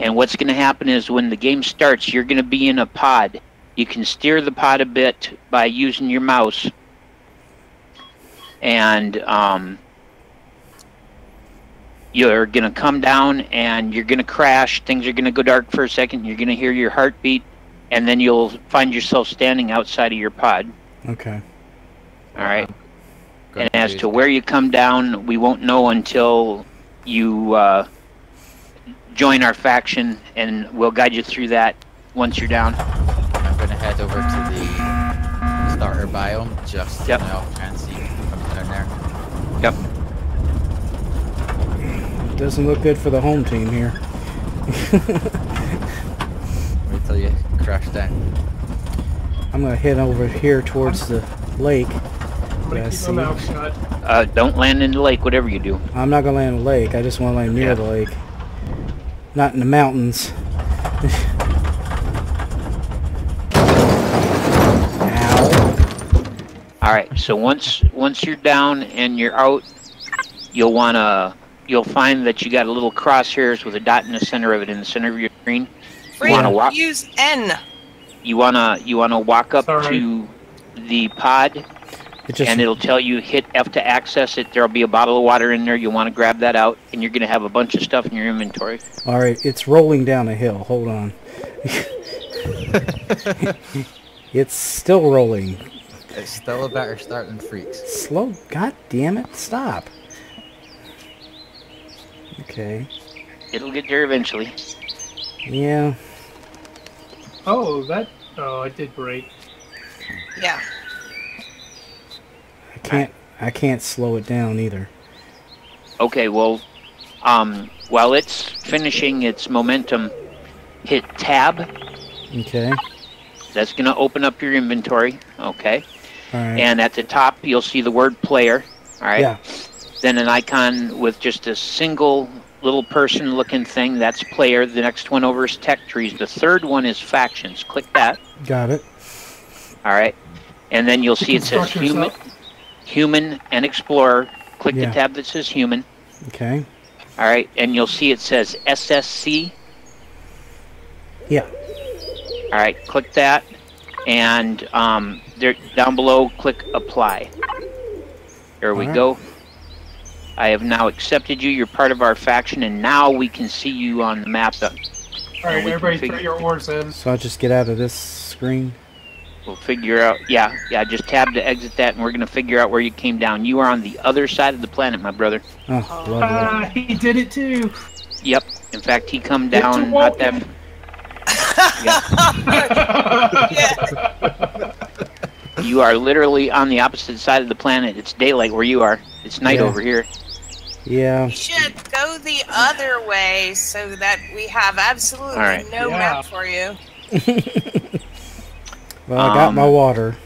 And what's going to happen is when the game starts, you're going to be in a pod. You can steer the pod a bit by using your mouse. And you're going to come down and you're going to crash. Things are going to go dark for a second. You're going to hear your heartbeat. And then you'll find yourself standing outside of your pod. Okay. All right. And as to where you come down, we won't know until you join our faction, and we'll guide you through that once you're down. I'm going to head over to the starter biome, just yep. Now, and see who comes down there. Yep. Doesn't look good for the home team here. Wait till you crash down. I'm going to head over here towards the lake. I'm going to keep my mouth shut. Don't land in the lake, whatever you do. I'm not going to land in the lake. I just want to land near the lake. Not in the mountains. Ow. Alright, so once you're down and you're out, you'll find that you got a little crosshairs with a dot in the center of it, in the center of your screen. You wanna walk, use N. You wanna walk up to the pod, and it'll tell you hit F to access it. There'll be a bottle of water in there. You'll want to grab that out, and you're going to have a bunch of stuff in your inventory. All right, it's rolling down a hill. Hold on. It's still rolling. It's still a better start than Freaks. Slow. God damn it. Stop. Okay. It'll get there eventually. Yeah. Oh, I did break. Yeah. I can't slow it down either. Okay, well, while it's finishing its momentum, hit Tab. Okay. That's going to open up your inventory. Okay. All right. And at the top, you'll see the word player. All right. Yeah. Then an icon with just a single little person-looking thing. That's player. The next one over is tech trees. The third one is factions. Click that. Got it. All right. And then you'll see it says human and explorer. Click the tab that says human. Okay. All right. And you'll see it says SSC. Yeah. All right. Click that. And there down below, click apply. There we go. I have now accepted you. You're part of our faction, and now we can see you on the map. All right, everybody, throw your oars in. So I'll just get out of this screen. We'll figure out. Yeah. Just tab to exit that, and we're gonna figure out where you came down. You are on the other side of the planet, my brother. Oh, lovely. He did it too. Yep. In fact, he come down not that. You are literally on the opposite side of the planet. It's daylight where you are. It's night over here. Yeah. You should go the other way so that we have absolutely no map for you. Well, I got my water.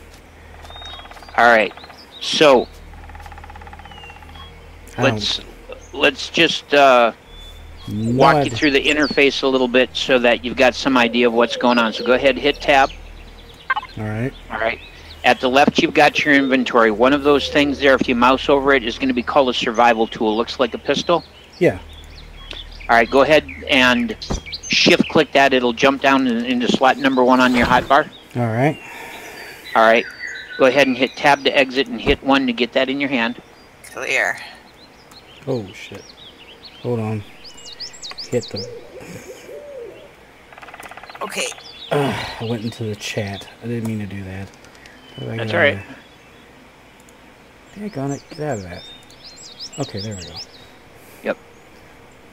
Alright. So let's just walk you through the interface a little bit so that you've got some idea of what's going on. So go ahead, hit tab. Alright. Alright. At the left, you've got your inventory. One of those things there, if you mouse over it, is going to be called a survival tool. Looks like a pistol. Yeah. All right, go ahead and shift-click that. It'll jump down into slot number 1 on your hotbar. All right. All right. Go ahead and hit tab to exit and hit 1 to get that in your hand. Clear. Oh, shit. Hold on. Hit the... Okay. I went into the chat. I didn't mean to do that. That's all right. Daggone it. Get out of that. Okay, there we go. Yep.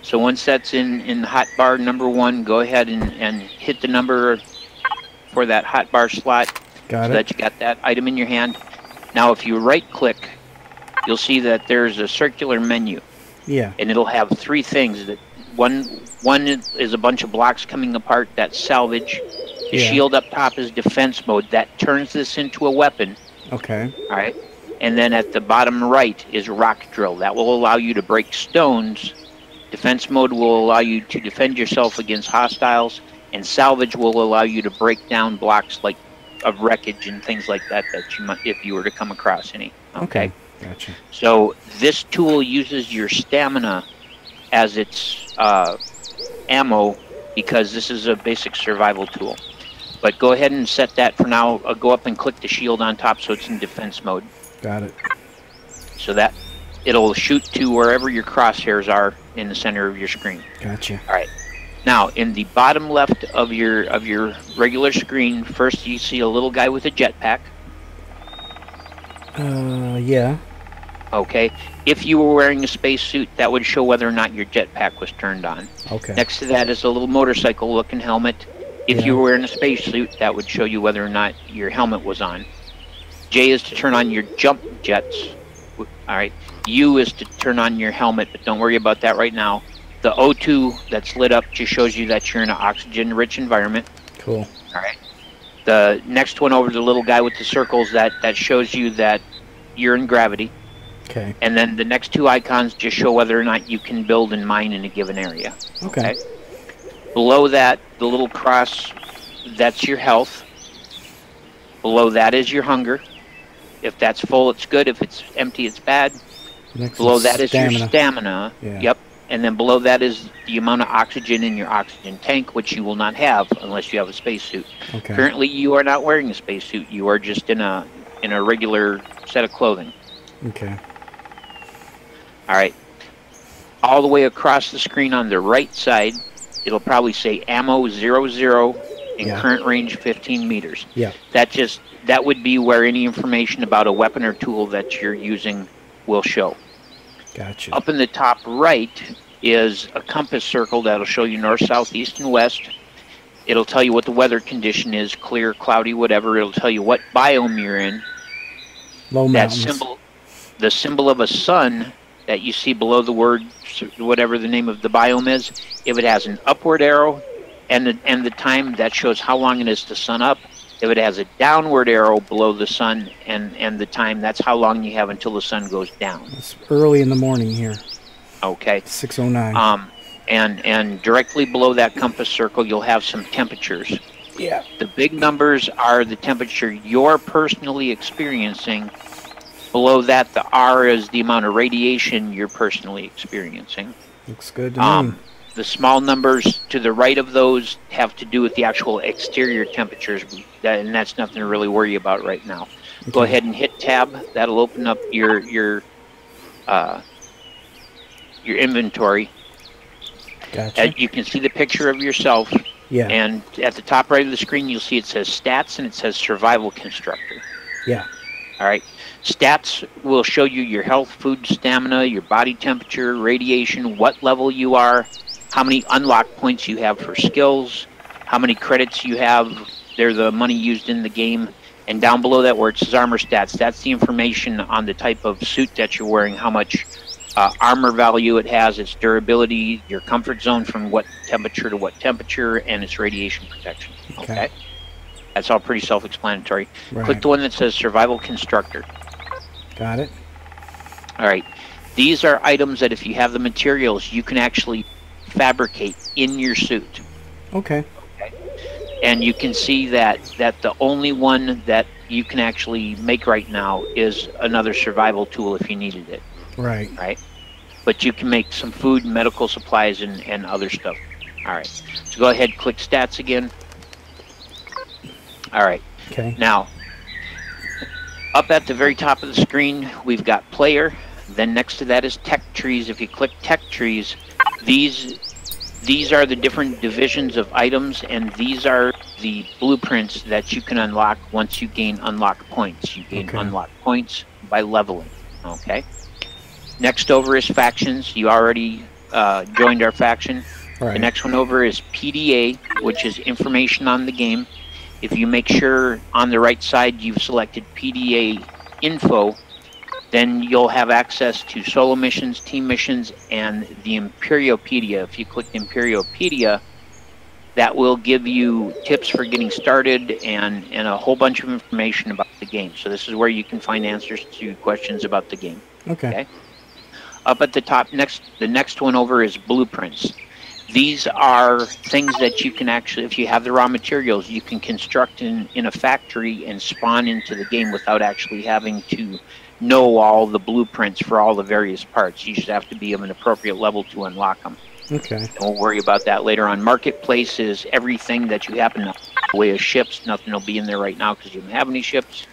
So once that's in hotbar number 1, go ahead and hit the number for that hotbar slot. Got it. So that you got that item in your hand. Now, if you right-click, you'll see that there's a circular menu. Yeah. And it'll have 3 things. That one is a bunch of blocks coming apart. That's salvage. The shield up top is defense mode. That turns this into a weapon. Okay. All right. And then at the bottom right is rock drill. That will allow you to break stones. Defense mode will allow you to defend yourself against hostiles. And salvage will allow you to break down blocks like of wreckage and things like that that you might, if you were to come across any. Okay. Gotcha. So this tool uses your stamina as its ammo because this is a basic survival tool. But go ahead and set that for now. Go up and click the shield on top so it's in defense mode. Got it. So that it'll shoot to wherever your crosshairs are in the center of your screen. Gotcha. All right. Now, in the bottom left of your regular screen, first you see a little guy with a jetpack. Yeah. Okay. If you were wearing a spacesuit, that would show whether or not your jetpack was turned on. Okay. Next to that is a little motorcycle-looking helmet. If you were wearing a spacesuit, that would show you whether or not your helmet was on. J is to turn on your jump jets. All right. U is to turn on your helmet, but don't worry about that right now. The O2 that's lit up just shows you that you're in an oxygen-rich environment. Cool. All right. The next one over, the little guy with the circles, that shows you that you're in gravity. Okay. And then the next 2 icons just show whether or not you can build and mine in a given area. Okay. Below that, the little cross, that's your health. Below that is your hunger. If that's full, it's good. If it's empty, it's bad. Next Below that is your stamina. Yeah. Yep. And then below that is the amount of oxygen in your oxygen tank, which you will not have unless you have a spacesuit. Okay. Currently, you are not wearing a spacesuit. You are just in a regular set of clothing. Okay. All right. All the way across the screen on the right side, it'll probably say ammo 00 in current range 15 meters. Yeah. That would be where any information about a weapon or tool that you're using will show. Gotcha. Up in the top right is a compass circle that'll show you north, south, east, and west. It'll tell you what the weather condition is, clear, cloudy, whatever. It'll tell you what biome you're in. Low mountains. The symbol of a sun that you see below the word, whatever the name of the biome is, if it has an upward arrow and the time, that shows how long it is to sun up. If it has a downward arrow below the sun and the time, that's how long you have until the sun goes down. It's early in the morning here. Okay. 6:09. And directly below that compass circle, you'll have some temperatures. Yeah. The big numbers are the temperature you're personally experiencing. Below that, the R is the amount of radiation you're personally experiencing. Looks good to me. The small numbers to the right of those have to do with the actual exterior temperatures, and that's nothing to really worry about right now. Okay. Go ahead and hit tab. That'll open up your inventory. Gotcha. You can see the picture of yourself. Yeah. And at the top right of the screen, you'll see it says stats and it says survival constructor. Yeah. All right. Stats will show you your health, food, stamina, your body temperature, radiation, what level you are, how many unlock points you have for skills, how many credits you have. They're the money used in the game. And down below that where it says armor stats, that's the information on the type of suit that you're wearing, how much armor value it has, its durability, your comfort zone from what temperature to what temperature, and its radiation protection. Okay? That's all pretty self-explanatory. Right. Click the one that says survival constructor. Got it. All right. These are items that if you have the materials, you can actually fabricate in your suit. Okay. And you can see that the only one that you can actually make right now is another survival tool if you needed it. Right. Right. But you can make some food, medical supplies, and other stuff. All right. So go ahead, click stats again. All right. Okay. Now, up at the very top of the screen, we've got player. Then next to that is tech trees. If you click tech trees, these are the different divisions of items, and these are the blueprints that you can unlock once you gain unlock points. You gain unlock points by leveling. Okay. Next over is factions. You already joined our faction. Right. The next one over is PDA, which is information on the game. if you make sure on the right side you've selected PDA info, then you'll have access to solo missions, team missions, and the Empyriopedia. If you click the Empyriopedia, that will give you tips for getting started and a whole bunch of information about the game. So this is where you can find answers to questions about the game. Okay. Up at the top, the next one over is blueprints. These are things that you can actually, if you have the raw materials, you can construct in a factory and spawn into the game without actually having to know all the blueprints for all the various parts. You just have to be of an appropriate level to unlock them. Okay. And we'll worry about that later on. Marketplace is everything that you happen to have in the way of ships. Nothing will be in there right now because you don't have any ships.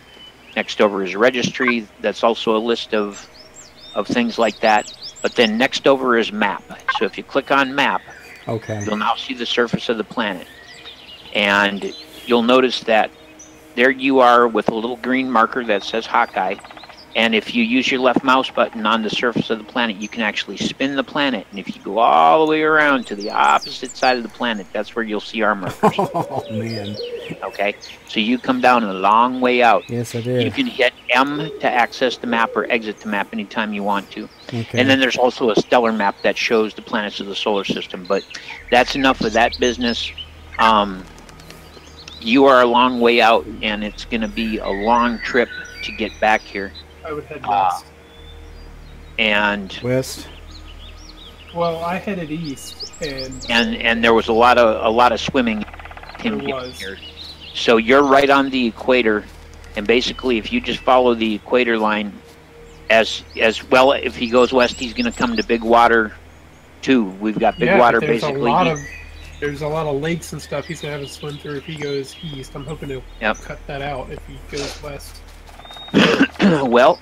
Next over is registry. That's also a list of things like that. But then next over is map. So if you click on map, okay, you'll now see the surface of the planet. And you'll notice that there you are with a little green marker that says Hawkeye. And if you use your left mouse button on the surface of the planet, you can actually spin the planet. And if you go all the way around to the opposite side of the planet, that's where you'll see our markers. Oh, man. Okay, so you come down a long way out. Yes, I did. You can hit M to access the map or exit the map anytime you want to. Okay. And then there's also a stellar map that shows the planets of the solar system. But that's enough of that business. You are a long way out, and it's going to be a long trip to get back here. I would head west. And west. Well, I headed east, and there was a lot of swimming. There was. Here. So you're right on the equator, and basically, if you just follow the equator line, as well, if he goes west, he's going to come to big water, too. We've got big water basically. There's a lot of lakes and stuff he's going to have to swim through if he goes east. I'm hoping to cut that out if he goes west. Well,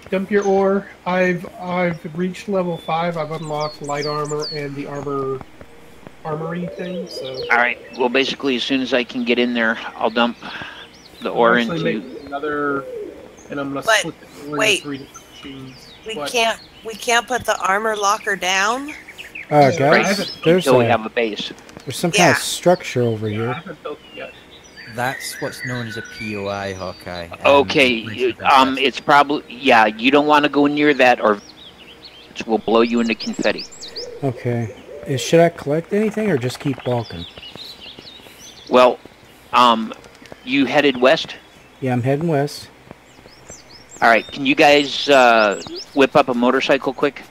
dump your ore. I've reached level 5. I've unlocked light armor and the armory thing. So. All right. Well, basically, as soon as I can get in there, I'll dump the ore into another. And I'm gonna split the ore into 3 different machines. We can't put the armor locker down. Guys, until we have a base. There's some kind of structure over here. I haven't built it yet. That's what's known as a POI, Hawkeye. Okay, it's probably, you don't want to go near that or it will blow you into confetti. Okay. Should I collect anything or just keep walking? Well, you headed west? Yeah, I'm heading west. Alright, can you guys whip up a motorcycle quick?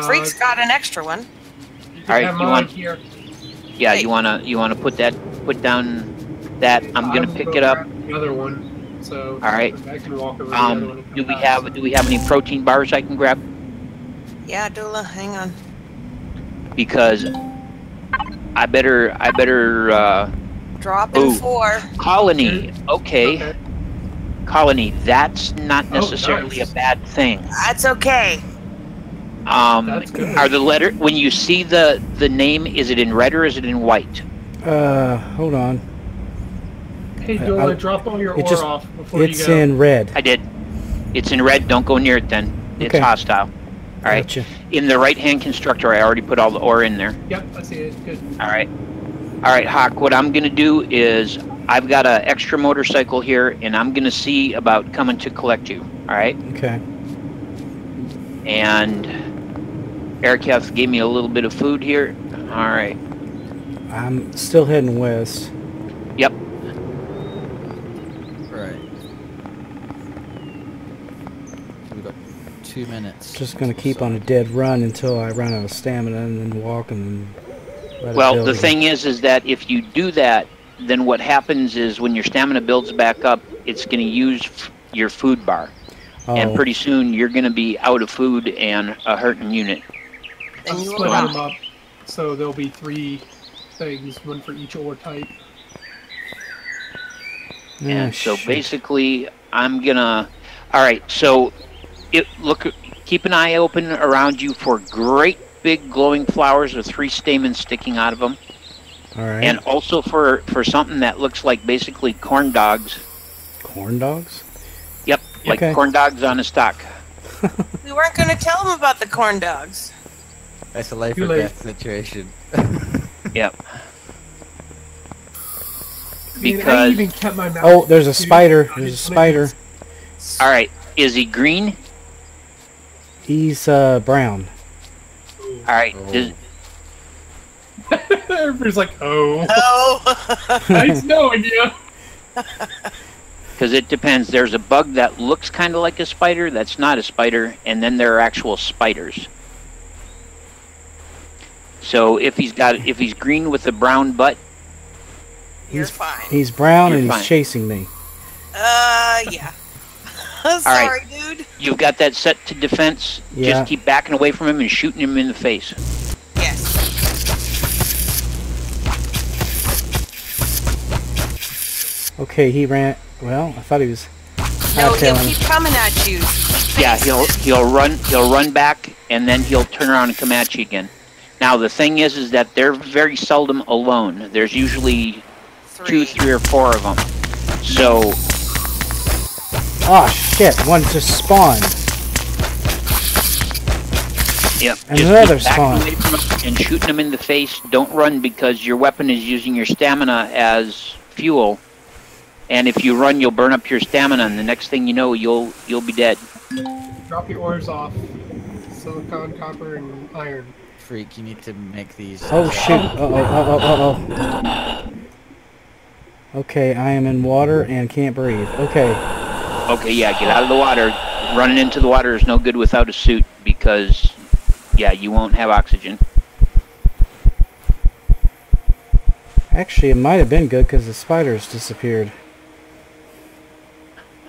Freak's got an extra one. Alright, you want here. Yeah, you wanna put down that. I'm gonna pick it up. The other one. So alright. I can walk over the other one. Do we have any protein bars I can grab? Yeah, Dula, hang on. Because I better drop in 4. Colony. Okay. Colony, that's not necessarily a bad thing. That's okay. That's good. Are the letter, when you see the name, is it in red or is it in white? Hold on. Hey, Dula, drop all your ore off before you go. It's in red. I did. It's in red. Don't go near it then. It's hostile. All right. Gotcha. In the right-hand constructor, I already put all the ore in there. Yep, I see it. Good. All right. All right, Hawk, what I'm going to do is I've got an extra motorcycle here, and I'm going to see about coming to collect you. All right? Okay. And Eric gave me a little bit of food here. All right. I'm still heading west. Yep. Right. We've got 2 minutes. Just going to keep on a dead run until I run out of stamina and then walk and then... Well, the thing is that if you do that, then what happens is when your stamina builds back up, it's going to use your food bar. Oh. And pretty soon you're going to be out of food and a hurting unit. I'm splitting them up, so there'll be 3 things, one for each ore type. And so basically, I'm going to... Alright, so keep an eye open around you for great big glowing flowers with 3 stamens sticking out of them. All right. And also for something that looks like basically corn dogs. Corn dogs? Yep, like corn dogs on a stalk. We weren't going to tell them about the corn dogs. That's a life or death situation. Yep. Because I even kept my mouth. Oh, there's a spider. There's a spider. All right, is he green? He's brown. All right. Oh. Everybody's like, oh. Oh. I have no idea. Because it depends. There's a bug that looks kind of like a spider that's not a spider, and then there are actual spiders. So if he's green with a brown butt, You're fine. He's brown You're and fine. he's chasing me. Yeah. Sorry, right. dude. You've got that set to defense. Yeah. Just keep backing away from him and shooting him in the face. Yes. Okay, he ran. Well, I thought he was. No, he'll keep coming at you. Yeah, he'll run back, and then he'll turn around and come at you again. Now the thing is that they're very seldom alone. There's usually 2, 3, or 4 of them. So. Oh shit! One just spawned. Yep. And just another keep backing spawn. away from him and shooting him in the face. Don't run because your weapon is using your stamina as fuel. And if you run, you'll burn up your stamina, and the next thing you know, you'll be dead. Drop your ores off. Silicon, copper, and iron. Freak, you need to make these. Oh shoot! Uh-oh. Okay, I am in water and can't breathe. Okay. Okay, yeah, get out of the water. Running into the water is no good without a suit because, yeah, you won't have oxygen. Actually, it might have been good because the spiders disappeared.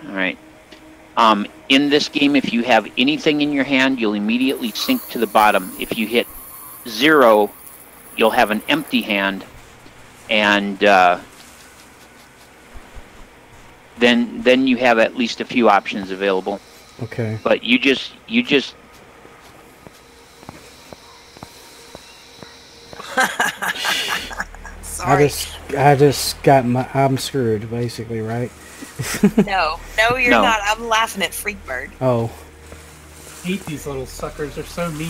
Alright. In this game, if you have anything in your hand, you'll immediately sink to the bottom. If you hit 0, you'll have an empty hand, and then you have at least a few options available. Okay. But you just Sorry. I just got I'm screwed basically, right? No, you're No. not. I'm laughing at Freakbird. Oh. I hate these little suckers. They're so mean.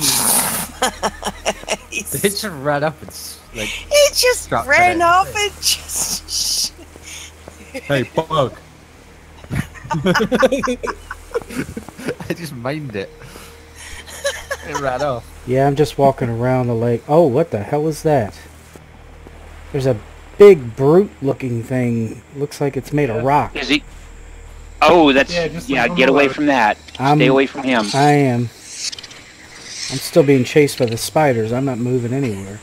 They just ran up and like. It just Dropped ran it. off and just. Hey, bug! I just mined it. It ran off. Yeah, I'm just walking around the lake. Oh, what the hell is that? There's a big brute-looking thing. Looks like it's made of rock. Is he? Oh, that's Yeah, get away from that. Stay away from him. I am. I'm still being chased by the spiders. I'm not moving anywhere.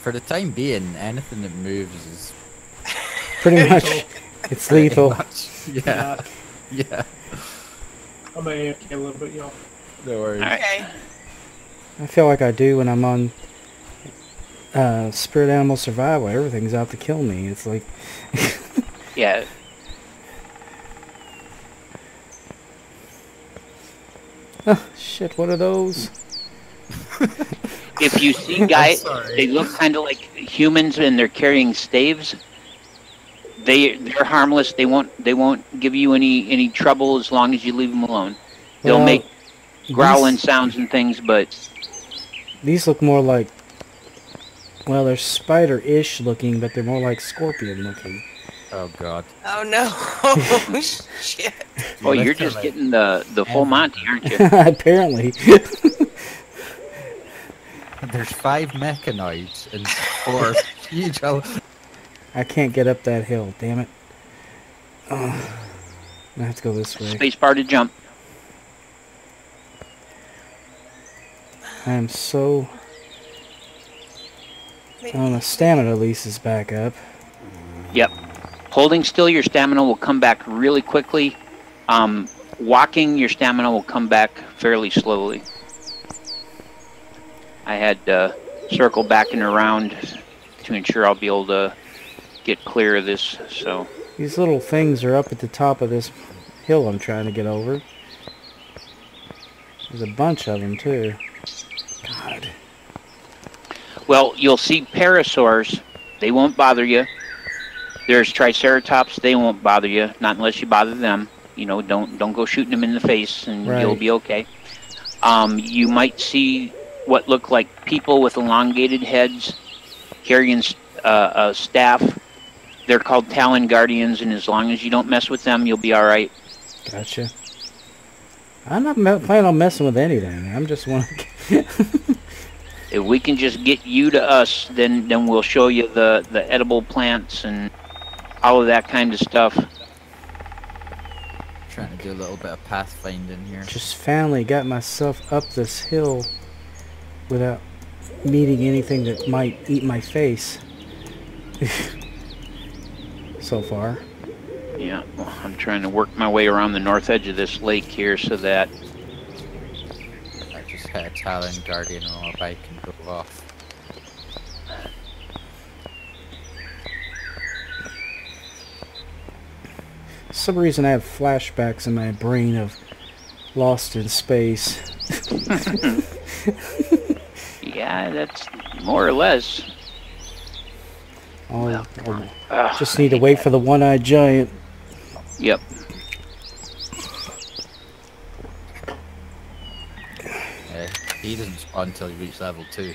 For the time being, anything that moves is Pretty much, it's lethal. Yeah. Yeah. I'm gonna AFK a little bit, y'all. No worries. Okay. I feel like I do when I'm on Spirit Animal Survival. Everything's out to kill me. It's like... Yeah. Oh, shit, what are those? If you see guys, they look kind of like humans and they're carrying staves. They're harmless. They won't give you any trouble as long as you leave them alone. They'll Well, make growling sounds and things, but These look more like... Well, they're spider-ish looking, but they're more like scorpion looking. Oh god. Oh no. Shit. oh, you're just getting the full Monty, aren't you? Apparently. There's 5 mechanoids and 4 huge. I can't get up that hill, damn it. I have to go this way. Space bar to jump. I am so... Oh, the stamina at least is back up. Yep. Holding still, your stamina will come back really quickly. Walking, your stamina will come back fairly slowly. I had to circle back and around to ensure I'll be able to get clear of this. So These little things are up at the top of this hill I'm trying to get over. There's a bunch of them too. God. well, you'll see parasaurs. They won't bother you. There's triceratops. They won't bother you, not unless you bother them. You know, don't go shooting them in the face, and Right. you'll be okay. You might see what look like people with elongated heads carrying a staff. They're called Talon Guardians, and as long as you don't mess with them, you'll be all right. Gotcha. I'm not planning on messing with anything. I'm just want to... If we can just get you to us, then we'll show you the edible plants and all of that kind of stuff. Trying to do a little bit of pathfinding here. Just finally got myself up this hill without meeting anything that might eat my face. So far. Yeah, well, I'm trying to work my way around the north edge of this lake here so that... I just had a Talon Guardian on my bike and drove off. For some reason I have flashbacks in my brain of Lost in Space. Yeah, that's more or less. Oh, just need to wait for the one-eyed giant. Yep. Yeah, he doesn't spawn until you reach level 2.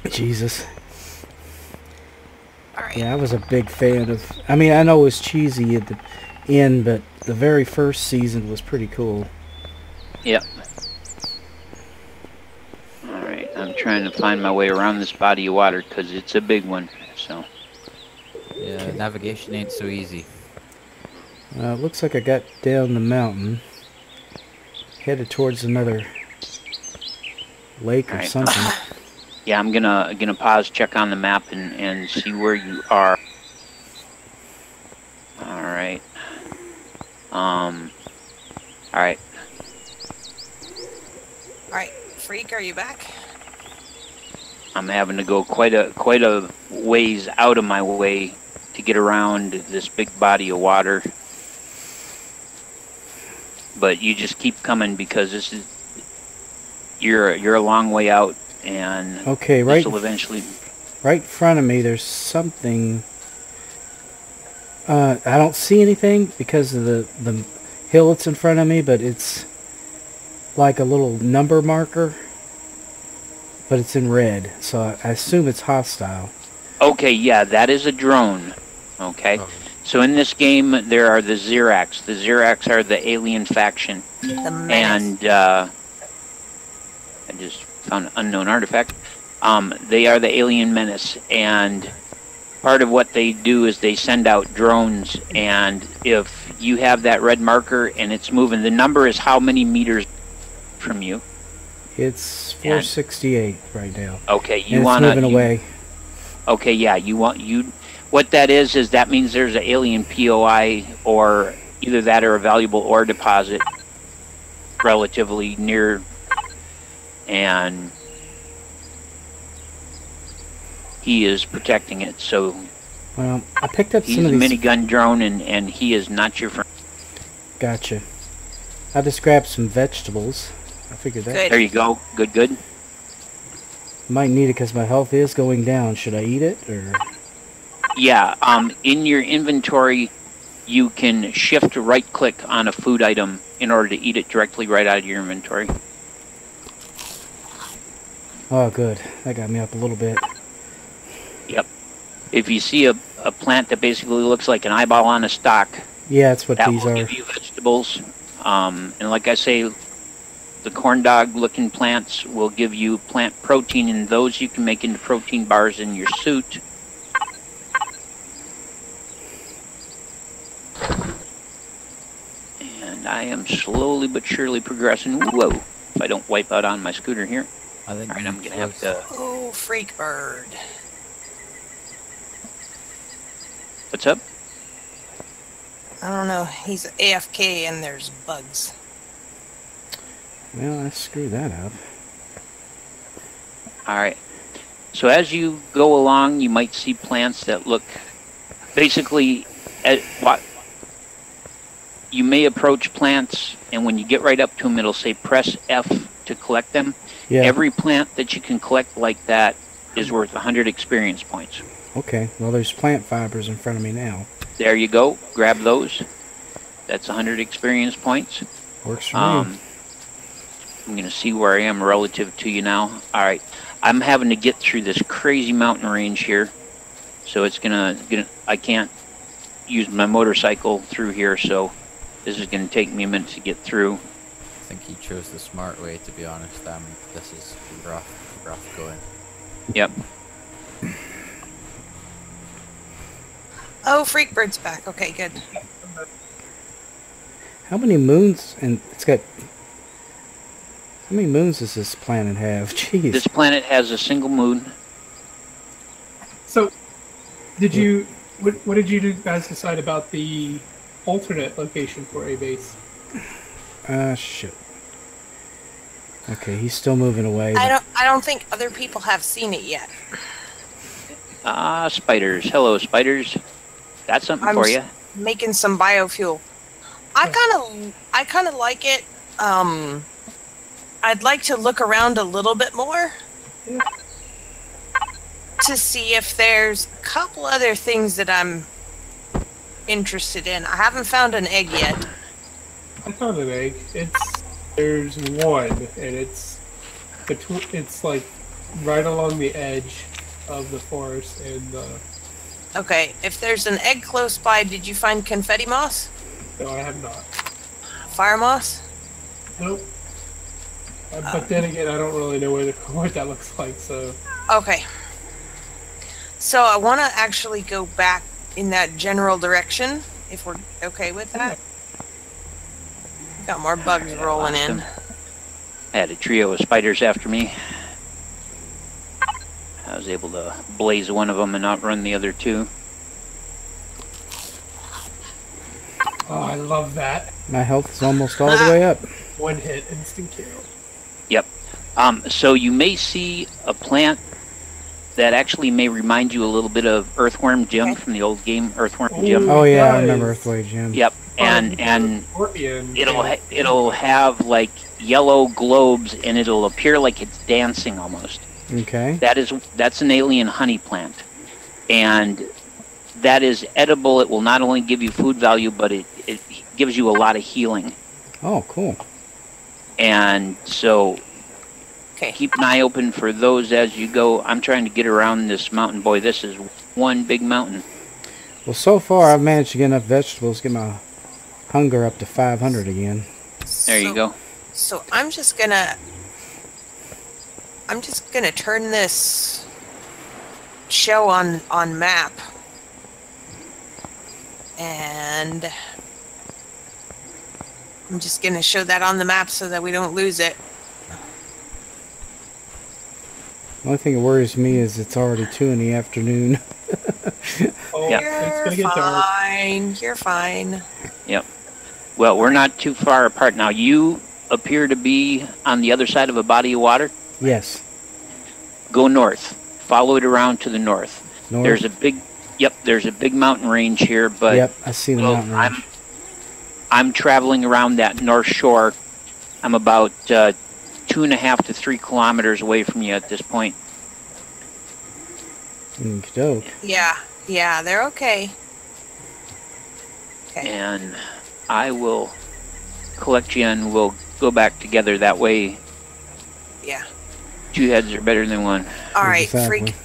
Jesus. Alright. Yeah, I was a big fan of... I mean, I know it was cheesy at the end, but the very first season was pretty cool. Yep. Alright, I'm trying to find my way around this body of water because it's a big one, so... Yeah, navigation ain't so easy. It looks like I got down the mountain. Headed towards another lake or something. Yeah, I'm gonna pause, check on the map, and see where you are. Alright. Alright. Alright, Freak, are you back? I'm having to go quite a ways out of my way to get around this big body of water. But you just keep coming because this is you're a long way out, and okay, this will eventually. Right in front of me, there's something. I don't see anything because of the hill that's in front of me, but it's like a little number marker, but it's in red, so I assume it's hostile. Okay, yeah, that is a drone. Okay. Oh. So in this game, there are the Xerax. The Xerax are the alien faction. And I just found an unknown artifact. They are the alien menace. And part of what they do is they send out drones. And if you have that red marker and it's moving, the number is how many meters from you? It's 468 right now. Okay, you want to... moving away. Okay, yeah, what that is that means there's an alien POI, or either that or a valuable ore deposit relatively near, and he is protecting it. So, well, I picked up he's some of these... a minigun drone, and he is not your friend. Gotcha. I just grabbed some vegetables. I figured that. Good. There you go. Good. Might need it because my health is going down. Should I eat it, or...? Yeah, in your inventory, you can shift right-click on a food item in order to eat it directly right out of your inventory. Oh, good. That got me up a little bit. Yep. If you see a plant that basically looks like an eyeball on a stalk, yeah, that's what that these will are. give you vegetables. And like I say, the corn dog-looking plants will give you plant protein, and those you can make into protein bars in your suit. And I am slowly but surely progressing. Whoa! If I don't wipe out on my scooter here. I think I'm going to have to... Oh, freak bird. What's up? I don't know. He's AFK and there's bugs. Well, I screwed that up. Alright. So as you go along, you might see plants that look... Basically, you may approach plants, and when you get right up to them, it'll say press F to collect them. Yeah. Every plant that you can collect like that is worth 100 experience points. Okay, well there's plant fibers in front of me now. There you go. Grab those. That's 100 experience points. Works for me. I'm going to see where I am relative to you now. All right. I'm having to get through this crazy mountain range here. So it's I can't use my motorcycle through here, so this is going to take me a minute to get through. I think he chose the smart way, to be honest. This is rough going. Yep. Oh, Freakbird's back. Okay, good. How many moons? And it's got... How many moons does this planet have? Jeez. This planet has a single moon. So, did you... What did you guys decide about the alternate location for a base? Shit. Okay, he's still moving away. I don't think other people have seen it yet. Spiders. Hello, spiders. Got something for you. Making some biofuel. I kind of like it. I'd like to look around a little bit more. Yeah. To see if there's a couple other things that I'm interested in. I haven't found an egg yet. I found an egg. There's one, and it's like right along the edge of the forest and Okay, if there's an egg close by, did you find confetti moss? No, I have not. Fire moss? Nope. But then again, I don't really know what that looks like, so... Okay. So I want to actually go back in that general direction, if we're okay with that. Got more bugs rolling in. I had a trio of spiders after me. I was able to blaze one of them and outrun the other two. Oh, I love that. My health is almost all the way up. One hit, instant kill. Yep. So you may see a plant that actually may remind you a little bit of Earthworm Jim from the old game Earthworm Jim. Oh yeah, I remember Earthworm Jim. Yep. And it'll have like yellow globes, and it'll appear like it's dancing almost. Okay. That's an alien honey plant, and that is edible. It will not only give you food value, but it gives you a lot of healing. Oh, cool. And so keep an eye open for those as you go. I'm trying to get around this mountain. Boy, this is one big mountain. Well, so far I've managed to get enough vegetables to get my hunger up to 500 again. There you go. So I'm just gonna turn this show on map, and I'm just gonna show that on the map so that we don't lose it. The only thing that worries me is it's already 2 in the afternoon. Oh, yeah. It's gonna get dark. You're fine. Yep. Well, we're not too far apart now. You appear to be on the other side of a body of water. Yes. Go north. Follow it around to the north. North? There's a big mountain range here, but yep, I see the mountain range. I'm traveling around that north shore. I'm about 2.5 to 3 kilometers away from you at this point. Dope. Yeah, they're okay. Okay. And I will collect you, and we'll go back together that way. Yeah. 2 heads are better than 1. All right, exactly. Freak.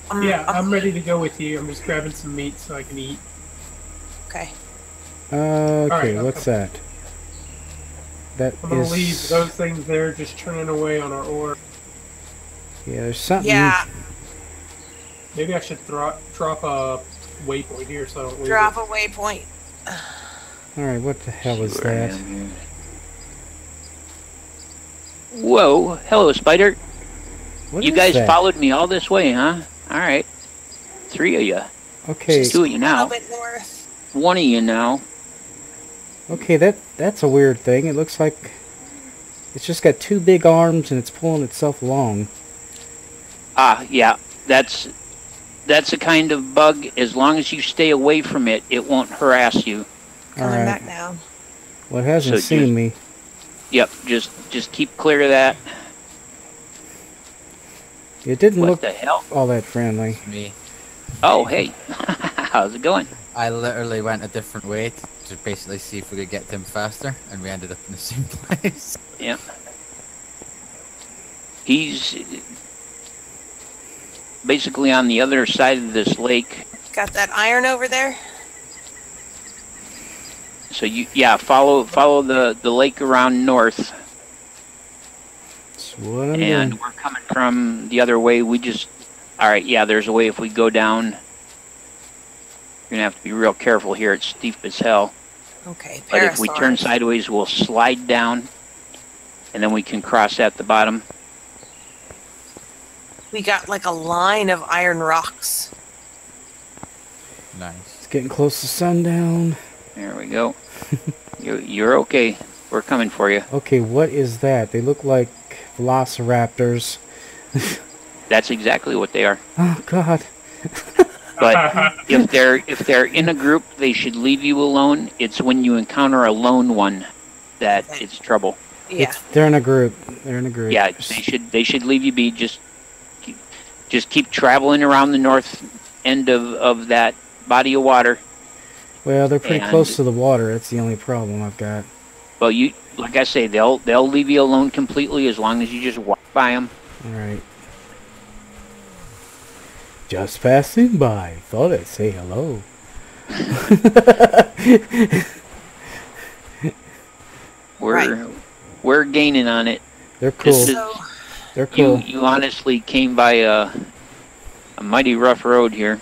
I'm ready to go with you. I'm just grabbing some meat so I can eat. Okay. Okay, right, what's that? That I'm gonna leave those things there, just churning away on our ore. Yeah, there's something. Yeah. Maybe I should drop a waypoint here so I don't lose Drop it. a waypoint. Alright, what the hell is that? Whoa, hello, Spider. What You is guys that? followed me all this way, huh? Alright. 3 of you. Okay. 2 of you A now. little bit north. 1 of you now. Okay, that's a weird thing. It looks like it's just got 2 big arms and it's pulling itself along. Yeah. That's a kind of bug. As long as you stay away from it, it won't harass you. Coming back now. Well, it hasn't seen me. Yep, just keep clear of that. It didn't What look the hell? all that friendly. Me. Oh, hey. How's it going? I literally went a different way to basically see if we could get to him faster, and we ended up in the same place. Yeah. He's basically on the other side of this lake. Got that iron over there? So follow the lake around north. That's what I'm and doing. We're coming from the other way. Alright, yeah, there's a way if we go down. You're gonna have to be real careful here. It's steep as hell. Okay, but if we turn sideways, we'll slide down, and then we can cross at the bottom. We got like a line of iron rocks. Nice. It's getting close to sundown. There we go. You're okay. We're coming for you. Okay, what is that? They look like velociraptors. That's exactly what they are. Oh God. But if they're in a group, they should leave you alone. It's when you encounter a lone one that it's trouble. Yeah. They're in a group. They're in a group. Yeah, they should leave you be. Just keep traveling around the north end of that body of water. Well, they're pretty close to the water. That's the only problem I've got. Well, like I say, they'll leave you alone completely as long as you just walk by them. All right. Just passing by. Thought I'd say hello. We're gaining on it. They're cool. They're cool. You honestly came by a mighty rough road here.